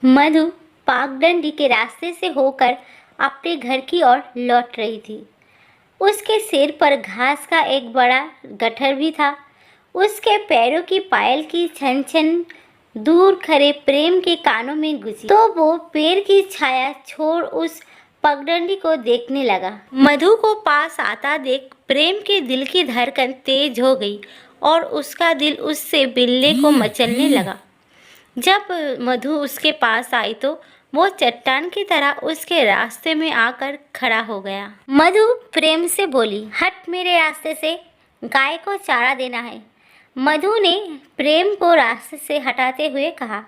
मधु पागडंडी के रास्ते से होकर अपने घर की ओर लौट रही थी। उसके सिर पर घास का एक बड़ा गट्ठर भी था। उसके पैरों की पायल की छन छन दूर खड़े प्रेम के कानों में गुंजी, तो वो पेड़ की छाया छोड़ उस पगडंडी को देखने लगा। मधु को पास आता देख प्रेम के दिल की धड़कन तेज हो गई और उसका दिल उससे मिलने को मचलने लगा। जब मधु उसके पास आई तो वो चट्टान की तरह उसके रास्ते में आकर खड़ा हो गया। मधु प्रेम से बोली, हट मेरे रास्ते से, गाय को चारा देना है। मधु ने प्रेम को रास्ते से हटाते हुए कहा,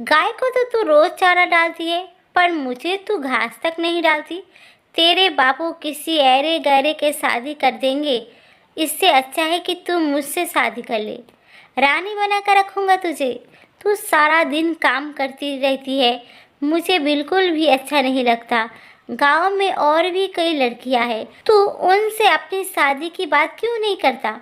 गाय को तो तू रोज चारा डालती है, पर मुझे तू घास तक नहीं डालती। तेरे बापू किसी ऐरे गैरे के शादी कर देंगे, इससे अच्छा है कि तू मुझसे शादी कर ले। रानी बनाकर रखूंगा तुझे। तू सारा दिन काम करती रहती है, मुझे बिल्कुल भी अच्छा नहीं लगता। गांव में और भी कई लड़कियां हैं, तू उनसे अपनी शादी की बात क्यों नहीं करता?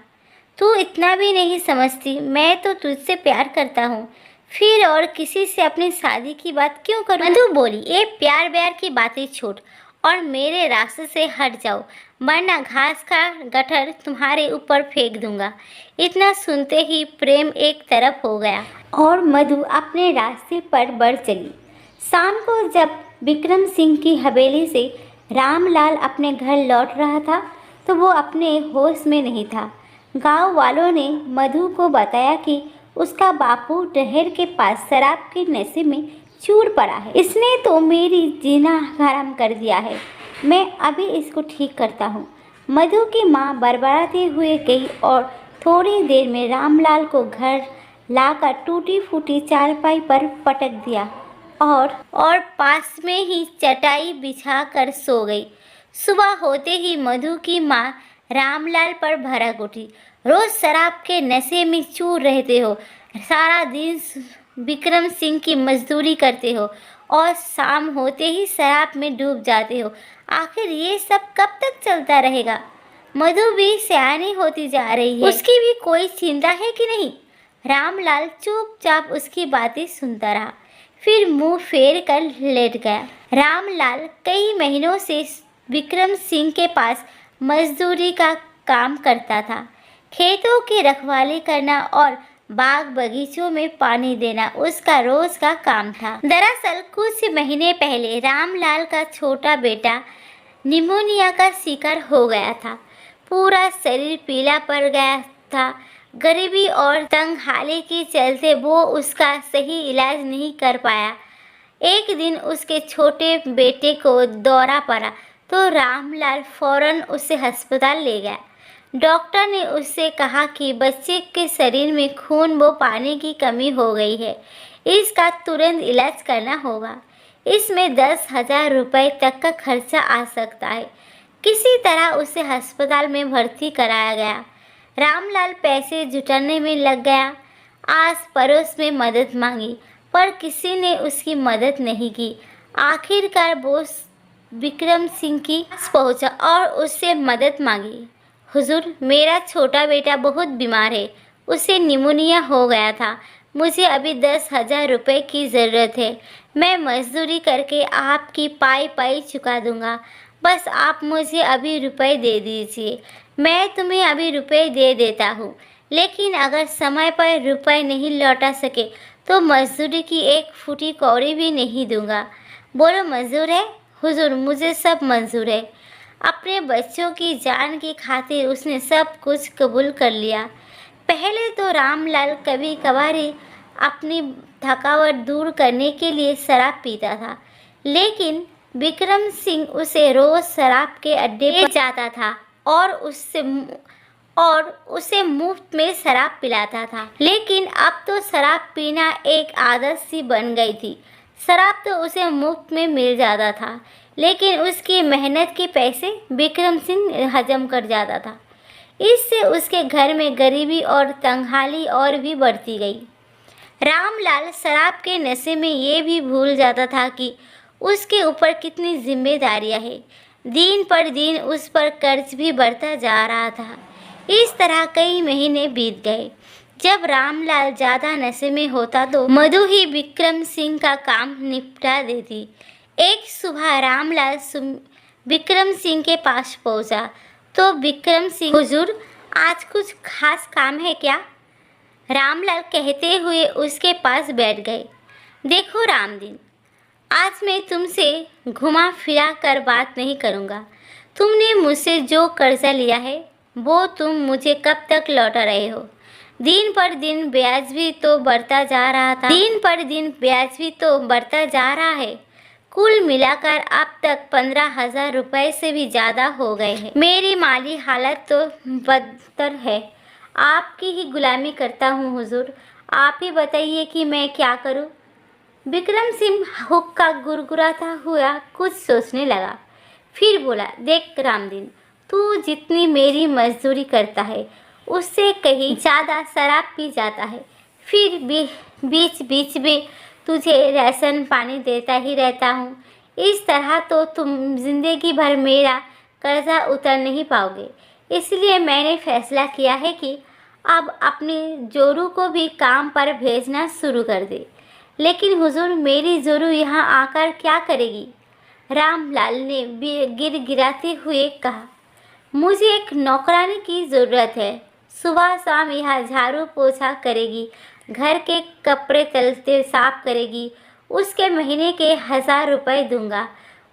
तू इतना भी नहीं समझती, मैं तो तुझसे प्यार करता हूँ, फिर और किसी से अपनी शादी की बात क्यों करूँ? मधु बोली, ये प्यार व्यार की बातें छोड़ और मेरे रास्ते से हट जाओ, वरना घास का गट्ठर तुम्हारे ऊपर फेंक दूंगा। इतना सुनते ही प्रेम एक तरफ हो गया और मधु अपने रास्ते पर बढ़ चली। शाम को जब विक्रम सिंह की हवेली से रामलाल अपने घर लौट रहा था तो वो अपने होश में नहीं था। गांव वालों ने मधु को बताया कि उसका बापू नहर के पास शराब के नशे में चूर पड़ा है। इसने तो मेरी जीना हराम कर दिया है, मैं अभी इसको ठीक करता हूँ। मधु की माँ बड़बड़ाते हुए गई और थोड़ी देर में रामलाल को घर लाकर टूटी फूटी चारपाई पर पटक दिया और पास में ही चटाई बिछाकर सो गई। सुबह होते ही मधु की माँ रामलाल पर भड़क उठी, रोज शराब के नशे में चूर रहते हो, सारा दिन विक्रम सिंह की मजदूरी करते हो और शाम होते ही शराब में डूब जाते हो। आखिर ये सब कब तक चलता रहेगा? मधु भी सयानी होती जा रही है, उसकी भी कोई चिंता है कि नहीं? रामलाल चुपचाप उसकी बातें सुनता रहा, फिर मुंह फेर कर लेट गया। रामलाल कई महीनों से विक्रम सिंह के पास मजदूरी का काम करता था। खेतों की रखवाली करना और बाग बगीचों में पानी देना उसका रोज का काम था। दरअसल कुछ महीने पहले रामलाल का छोटा बेटा निमोनिया का शिकार हो गया था। पूरा शरीर पीला पड़ गया था। गरीबी और तंगहाली के चलते वो उसका सही इलाज नहीं कर पाया। एक दिन उसके छोटे बेटे को दौरा पड़ा तो रामलाल फौरन उसे अस्पताल ले गया। डॉक्टर ने उससे कहा कि बच्चे के शरीर में खून व पानी की कमी हो गई है, इसका तुरंत इलाज करना होगा। इसमें 10,000 रुपये तक का खर्चा आ सकता है। किसी तरह उसे अस्पताल में भर्ती कराया गया। रामलाल पैसे जुटाने में लग गया। आस पड़ोस में मदद मांगी, पर किसी ने उसकी मदद नहीं की। आखिरकार वो विक्रम सिंह के पास पहुंचा और उससे मदद मांगी। हुजूर, मेरा छोटा बेटा बहुत बीमार है, उसे निमोनिया हो गया था। मुझे अभी 10,000 रुपये की ज़रूरत है। मैं मजदूरी करके आपकी पाई पाई चुका दूंगा, बस आप मुझे अभी रुपए दे दीजिए। मैं तुम्हें अभी रुपए दे देता हूँ, लेकिन अगर समय पर रुपए नहीं लौटा सके तो मजदूरी की एक फूटी कौड़ी भी नहीं दूंगा। बोलो मंजूर है? हुजूर, मुझे सब मंजूर है। अपने बच्चों की जान की खातिर उसने सब कुछ कबूल कर लिया। पहले तो रामलाल कभी कभार अपनी थकावट दूर करने के लिए शराब पीता था, लेकिन विक्रम सिंह उसे रोज शराब के अड्डे पर जाता था और उसे मुफ्त में शराब पिलाता था। लेकिन अब तो शराब पीना एक आदत सी बन गई थी। शराब तो उसे मुफ्त में मिल जाता था, लेकिन उसकी मेहनत के पैसे विक्रम सिंह हजम कर जाता था। इससे उसके घर में गरीबी और तंगहाली और भी बढ़ती गई। रामलाल शराब के नशे में ये भी भूल जाता था कि उसके ऊपर कितनी जिम्मेदारियां हैं। दिन पर दिन उस पर कर्ज भी बढ़ता जा रहा था। इस तरह कई महीने बीत गए। जब रामलाल ज़्यादा नशे में होता तो मधु ही विक्रम सिंह का काम निपटा देती। एक सुबह रामलाल विक्रम सिंह के पास पहुंचा तो विक्रम सिंह, हुजूर आज कुछ खास काम है क्या? रामलाल कहते हुए उसके पास बैठ गए। देखो रामदीन, आज मैं तुमसे घुमा फिरा कर बात नहीं करूँगा। तुमने मुझसे जो कर्जा लिया है वो तुम मुझे कब तक लौटा रहे हो? दिन पर दिन ब्याज भी तो बढ़ता जा रहा था। दिन पर दिन ब्याज भी तो बढ़ता जा रहा है। कुल मिलाकर अब तक 15,000 रुपये से भी ज़्यादा हो गए हैं। मेरी माली हालत तो बदतर है। आपकी ही गुलामी करता हूँ हुजूर। आप ही बताइए कि मैं क्या करूँ? विक्रम सिंह हुक्का गुरगुराता हुआ कुछ सोचने लगा। फिर बोला, देख रामदीन, तू जितनी मेरी मजदूरी करता है उससे कहीं ज़्यादा शराब पी जाता है। फिर भी बीच बीच में तुझे राशन पानी देता ही रहता हूँ। इस तरह तो तुम जिंदगी भर मेरा कर्जा उतर नहीं पाओगे। इसलिए मैंने फैसला किया है कि अब अपने जोरू को भी काम पर भेजना शुरू कर दे। लेकिन हुजूर, मेरी जोरू यहाँ आकर क्या करेगी? रामलाल ने गिड़गिड़ाते हुए कहा, मुझे एक नौकरानी की ज़रूरत है। सुबह शाम यहाँ झाड़ू पोछा करेगी, घर के कपड़े तलते साफ करेगी। उसके महीने के 1,000 रुपये दूंगा।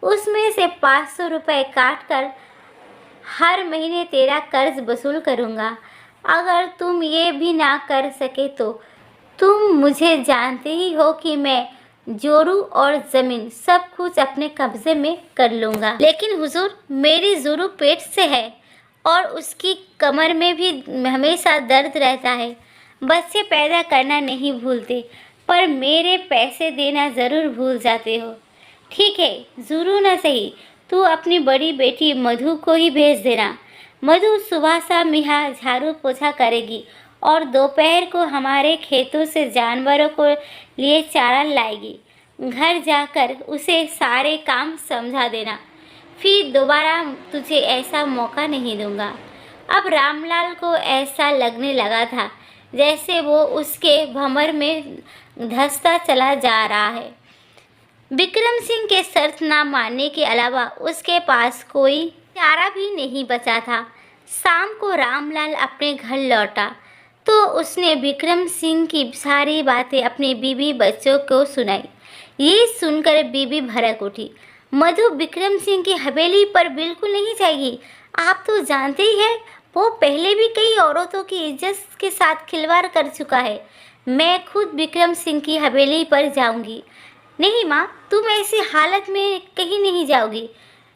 उसमें से 500 रुपये काट कर हर महीने तेरा कर्ज वसूल करूँगा। अगर तुम ये भी ना कर सके तो तुम मुझे जानते ही हो कि मैं जोरू और ज़मीन सब कुछ अपने कब्जे में कर लूँगा। लेकिन हुजूर, मेरी जोरू पेट से है और उसकी कमर में भी हमेशा दर्द रहता है। बच्चे पैदा करना नहीं भूलते, पर मेरे पैसे देना ज़रूर भूल जाते हो। ठीक है, जोरू न सही, तू अपनी बड़ी बेटी मधु को ही भेज देना। मधु सुबह शाम यहाँ झाड़ू पोछा करेगी और दोपहर को हमारे खेतों से जानवरों को लिए चारा लाएगी। घर जाकर उसे सारे काम समझा देना। फिर दोबारा तुझे ऐसा मौका नहीं दूंगा। अब रामलाल को ऐसा लगने लगा था जैसे वो उसके भंवर में धंसता चला जा रहा है। विक्रम सिंह के शर्त ना मानने के अलावा उसके पास कोई चारा भी नहीं बचा था। शाम को रामलाल अपने घर लौटा तो उसने विक्रम सिंह की सारी बातें अपनी बीवी बच्चों को सुनाई। ये सुनकर बीवी भड़क उठी। मधु विक्रम सिंह की हवेली पर बिल्कुल नहीं जाएगी। आप तो जानते ही हैं, वो पहले भी कई औरतों की इज्जत के साथ खिलवाड़ कर चुका है। मैं खुद विक्रम सिंह की हवेली पर जाऊंगी। नहीं माँ, तुम ऐसी हालत में कहीं नहीं जाओगी।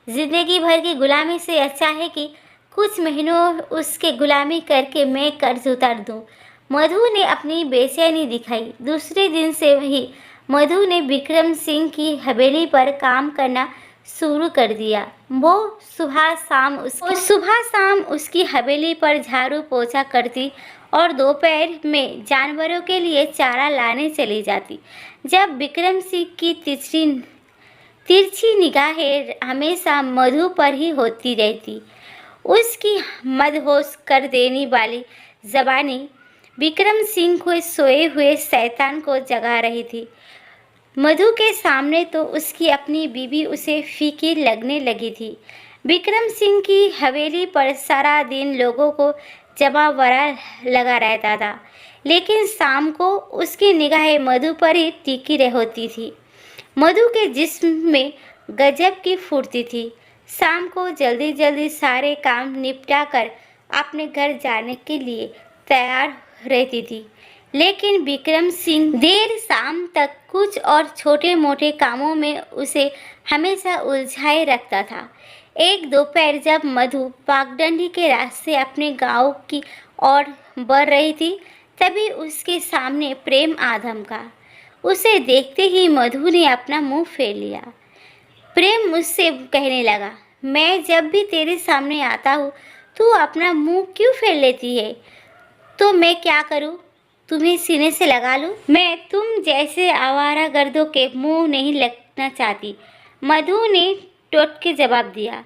जिंदगी भर की गुलामी से अच्छा है कि कुछ महीनों उसके गुलामी करके मैं कर्ज उतार दूं। मधु ने अपनी बेचैनी दिखाई। दूसरे दिन से ही मधु ने विक्रम सिंह की हवेली पर काम करना शुरू कर दिया। वो सुबह शाम उसकी हवेली पर झाड़ू पोछा करती और दोपहर में जानवरों के लिए चारा लाने चली जाती। जब विक्रम सिंह की तिरछी निगाहें हमेशा मधु पर ही होती रहती। उसकी मदहोश कर देने वाली ज़बानी विक्रम सिंह को सोए हुए शैतान को जगा रही थी। मधु के सामने तो उसकी अपनी बीवी उसे फीकी लगने लगी थी। विक्रम सिंह की हवेली पर सारा दिन लोगों को जमावड़ा लगा रहता था, लेकिन शाम को उसकी निगाहें मधु पर ही टिकी होती थी। मधु के जिस्म में गजब की फुर्ती थी। शाम को जल्दी जल्दी सारे काम निपटा कर अपने घर जाने के लिए तैयार रहती थी। लेकिन विक्रम सिंह देर शाम तक कुछ और छोटे मोटे कामों में उसे हमेशा उलझाए रखता था। एक दोपहर जब मधु पागडंडी के रास्ते अपने गांव की ओर बढ़ रही थी, तभी उसके सामने प्रेम आ धमका। उसे देखते ही मधु ने अपना मुंह फेर लिया। प्रेम मुझसे कहने लगा, मैं जब भी तेरे सामने आता हूँ तू अपना मुंह क्यों फेर लेती है? तो मैं क्या करूँ, तुम्हें सीने से लगा लूँ? मैं तुम जैसे आवारा गर्दों के मुंह नहीं लगना चाहती, मधु ने टोट के जवाब दिया।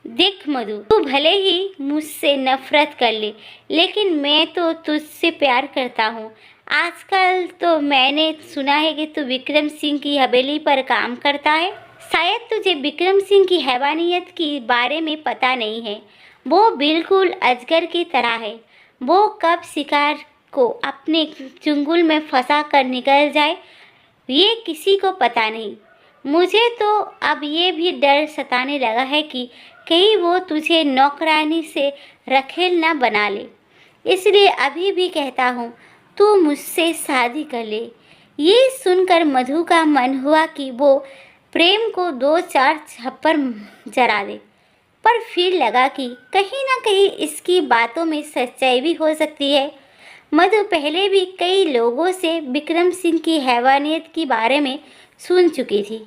देख मधु, तू भले ही मुझसे नफरत कर ले, लेकिन मैं तो तुझसे प्यार करता हूँ। आजकल तो मैंने सुना है कि तू विक्रम सिंह की हवेली पर काम करता है। शायद तुझे विक्रम सिंह की हैवानियत के बारे में पता नहीं है। वो बिल्कुल अजगर की तरह है। वो कब शिकार को अपने चुंगल में फंसा कर निकल जाए, ये किसी को पता नहीं। मुझे तो अब ये भी डर सताने लगा है कि कहीं वो तुझे नौकरानी से रखेल ना बना ले। इसलिए अभी भी कहता हूँ, तू मुझसे शादी कर ले। ये सुनकर मधु का मन हुआ कि वो प्रेम को 2-4 छप्पर जरा दे, पर फिर लगा कि कहीं ना कहीं इसकी बातों में सच्चाई भी हो सकती है। मधु पहले भी कई लोगों से विक्रम सिंह की हैवानियत के बारे में सुन चुकी थी।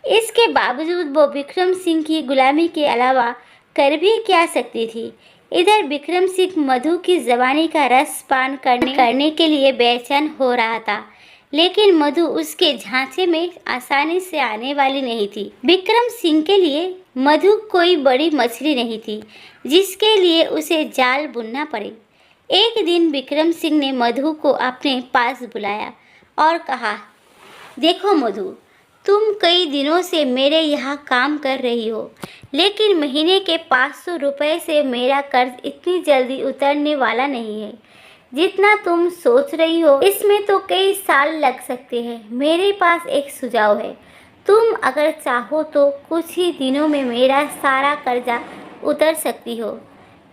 इसके बावजूद वो विक्रम सिंह की गुलामी के अलावा कर भी क्या सकती थी। इधर विक्रम सिंह मधु की जवानी का रस पान करने के लिए बेचैन हो रहा था, लेकिन मधु उसके झांसे में आसानी से आने वाली नहीं थी। विक्रम सिंह के लिए मधु कोई बड़ी मछली नहीं थी जिसके लिए उसे जाल बुनना पड़े। एक दिन विक्रम सिंह ने मधु को अपने पास बुलाया और कहा, देखो मधु, तुम कई दिनों से मेरे यहाँ काम कर रही हो, लेकिन महीने के 500 रुपये से मेरा कर्ज इतनी जल्दी उतरने वाला नहीं है जितना तुम सोच रही हो। इसमें तो कई साल लग सकते हैं। मेरे पास एक सुझाव है, तुम अगर चाहो तो कुछ ही दिनों में मेरा सारा कर्जा उतर सकती हो।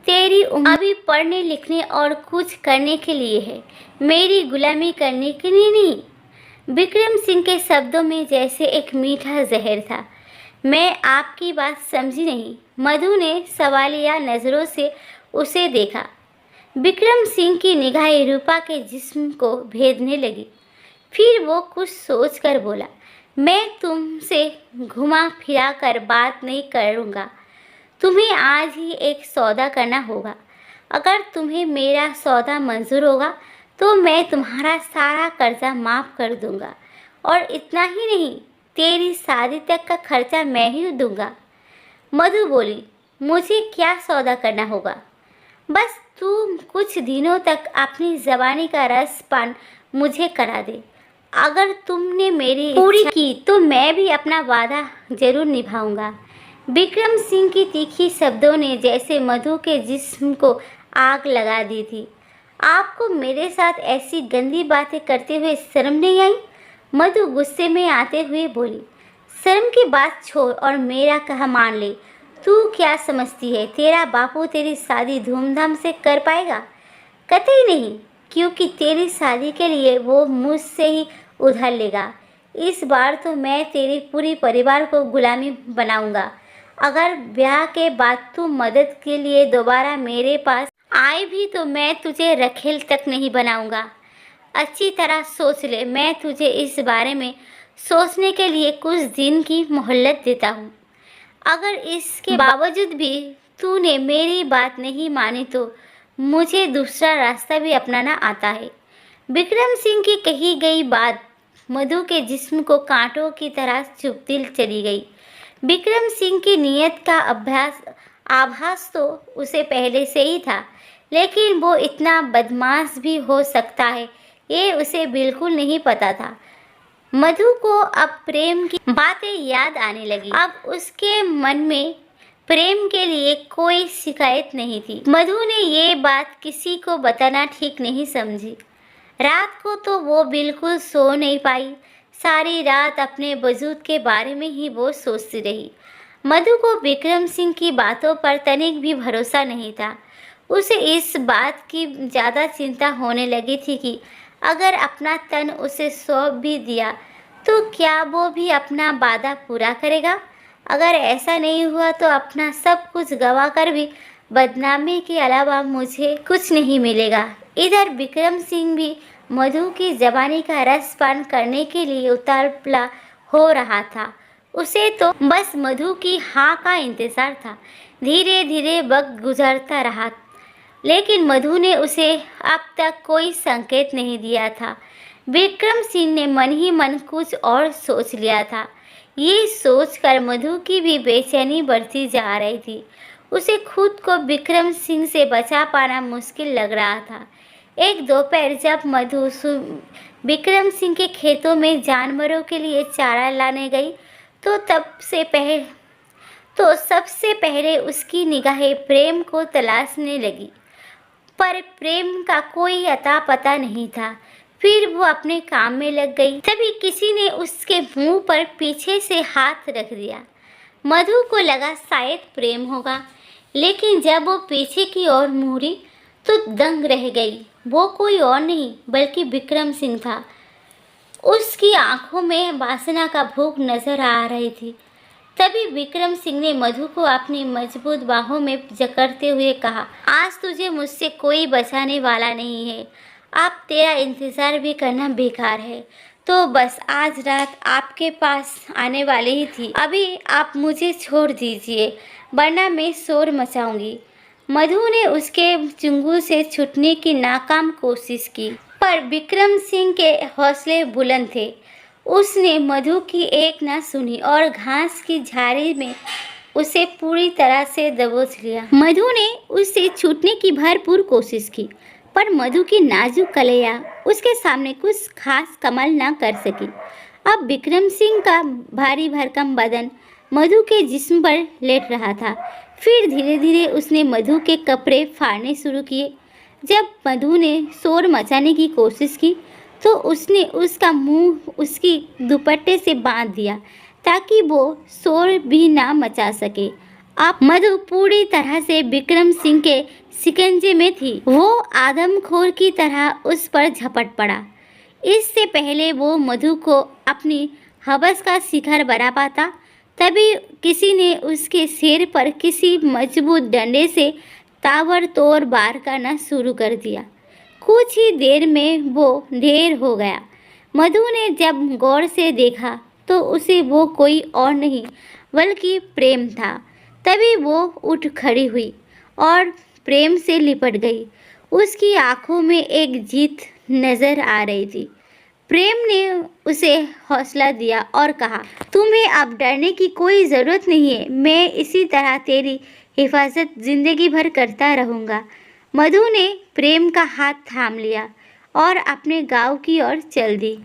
तेरी उम्र अभी पढ़ने लिखने और कुछ करने के लिए है, मेरी गुलामी करने के लिए नहीं। विक्रम सिंह के शब्दों में जैसे एक मीठा जहर था। मैं आपकी बात समझी नहीं। मधु ने सवालिया नज़रों से उसे देखा। विक्रम सिंह की निगाहें रूपा के जिस्म को भेदने लगी। फिर वो कुछ सोचकर बोला, मैं तुमसे घुमा फिरा कर बात नहीं करूँगा। तुम्हें आज ही एक सौदा करना होगा। अगर तुम्हें मेरा सौदा मंजूर होगा तो मैं तुम्हारा सारा कर्जा माफ़ कर दूंगा, और इतना ही नहीं, तेरी शादी तक का खर्चा मैं ही दूंगा। मधु बोली, मुझे क्या सौदा करना होगा? बस तू कुछ दिनों तक अपनी जवानी का रस पान मुझे करा दे। अगर तुमने मेरी पूरी की तो मैं भी अपना वादा जरूर निभाऊंगा। विक्रम सिंह की तीखी शब्दों ने जैसे मधु के जिस्म को आग लगा दी थी। आपको मेरे साथ ऐसी गंदी बातें करते हुए शर्म नहीं आई? मधु गुस्से में आते हुए बोली, शर्म की बात छोड़ और मेरा कहा मान ले। तू क्या समझती है तेरा बापू तेरी शादी धूमधाम से कर पाएगा? कतई नहीं, क्योंकि तेरी शादी के लिए वो मुझसे ही उधार लेगा। इस बार तो मैं तेरे पूरे परिवार को गुलामी बनाऊंगा। अगर ब्याह के बाद तू मदद के लिए दोबारा मेरे पास आए भी तो मैं तुझे रखेल तक नहीं बनाऊंगा। अच्छी तरह सोच ले। मैं तुझे इस बारे में सोचने के लिए कुछ दिन की मोहलत देता हूँ। अगर इसके बावजूद भी तूने मेरी बात नहीं मानी तो मुझे दूसरा रास्ता भी अपनाना आता है। विक्रम सिंह की कही गई बात मधु के जिस्म को कांटों की तरह चुभती चली गई। विक्रम सिंह की नीयत का आभास तो उसे पहले से ही था, लेकिन वो इतना बदमाश भी हो सकता है ये उसे बिल्कुल नहीं पता था। मधु को अब प्रेम की बातें याद आने लगी। अब उसके मन में प्रेम के लिए कोई शिकायत नहीं थी। मधु ने ये बात किसी को बताना ठीक नहीं समझी। रात को तो वो बिल्कुल सो नहीं पाई। सारी रात अपने वजूद के बारे में ही वो सोचती रही। मधु को विक्रम सिंह की बातों पर तनिक भी भरोसा नहीं था। उसे इस बात की ज़्यादा चिंता होने लगी थी कि अगर अपना तन उसे सौंप भी दिया तो क्या वो भी अपना वादा पूरा करेगा? अगर ऐसा नहीं हुआ तो अपना सब कुछ गवा कर भी बदनामी के अलावा मुझे कुछ नहीं मिलेगा। इधर विक्रम सिंह भी मधु की जवानी का रस पान करने के लिए उतावला हो रहा था। उसे तो बस मधु की हाँ का इंतज़ार था। धीरे धीरे वक्त गुजरता रहा, लेकिन मधु ने उसे अब तक कोई संकेत नहीं दिया था। विक्रम सिंह ने मन ही मन कुछ और सोच लिया था। ये सोचकर मधु की भी बेचैनी बढ़ती जा रही थी। उसे खुद को विक्रम सिंह से बचा पाना मुश्किल लग रहा था। एक दोपहर जब मधु विक्रम सिंह के खेतों में जानवरों के लिए चारा लाने गई तो सबसे पहले उसकी निगाहें प्रेम को तलाशने लगी, पर प्रेम का कोई अता पता नहीं था। फिर वो अपने काम में लग गई। तभी किसी ने उसके मुंह पर पीछे से हाथ रख दिया। मधु को लगा शायद प्रेम होगा, लेकिन जब वो पीछे की ओर मुड़ी तो दंग रह गई। वो कोई और नहीं बल्कि विक्रम सिंह था। उसकी आंखों में वासना का भूख नजर आ रही थी। तभी विक्रम सिंह ने मधु को अपनी मजबूत बाहों में जकड़ते हुए कहा, आज तुझे मुझसे कोई बचाने वाला नहीं है। अब तेरा इंतज़ार भी करना बेकार है। तो बस आज रात आपके पास आने वाली ही थी। अभी आप मुझे छोड़ दीजिए, वरना मैं शोर मचाऊंगी। मधु ने उसके चंगुल से छूटने की नाकाम कोशिश की, पर विक्रम सिंह के हौसले बुलंद थे। उसने मधु की एक न सुनी और घास की झाड़ी में उसे पूरी तरह से दबोच लिया। मधु ने उससे छूटने की भरपूर कोशिश की, पर मधु की नाजुक कलैया उसके सामने कुछ खास कमाल न कर सकी। अब विक्रम सिंह का भारी भरकम बदन मधु के जिस्म पर लेट रहा था। फिर धीरे धीरे उसने मधु के कपड़े फाड़ने शुरू किए। जब मधु ने शोर मचाने की कोशिश की तो उसने उसका मुंह उसकी दुपट्टे से बांध दिया ताकि वो शोर भी ना मचा सके। अब मधु पूरी तरह से विक्रम सिंह के शिकंजे में थी। वो आदमखोर की तरह उस पर झपट पड़ा। इससे पहले वो मधु को अपनी हवस का शिखर बना पाता, तभी किसी ने उसके सिर पर किसी मजबूत डंडे से ताबड़तोड़ वार करना शुरू कर दिया। कुछ ही देर में वो ढेर हो गया। मधु ने जब गौर से देखा तो उसे वो कोई और नहीं बल्कि प्रेम था। तभी वो उठ खड़ी हुई और प्रेम से लिपट गई। उसकी आंखों में एक जीत नजर आ रही थी। प्रेम ने उसे हौसला दिया और कहा, तुम्हें अब डरने की कोई ज़रूरत नहीं है। मैं इसी तरह तेरी हिफाजत जिंदगी भर करता रहूँगा। मधु ने प्रेम का हाथ थाम लिया और अपने गांव की ओर चल दी।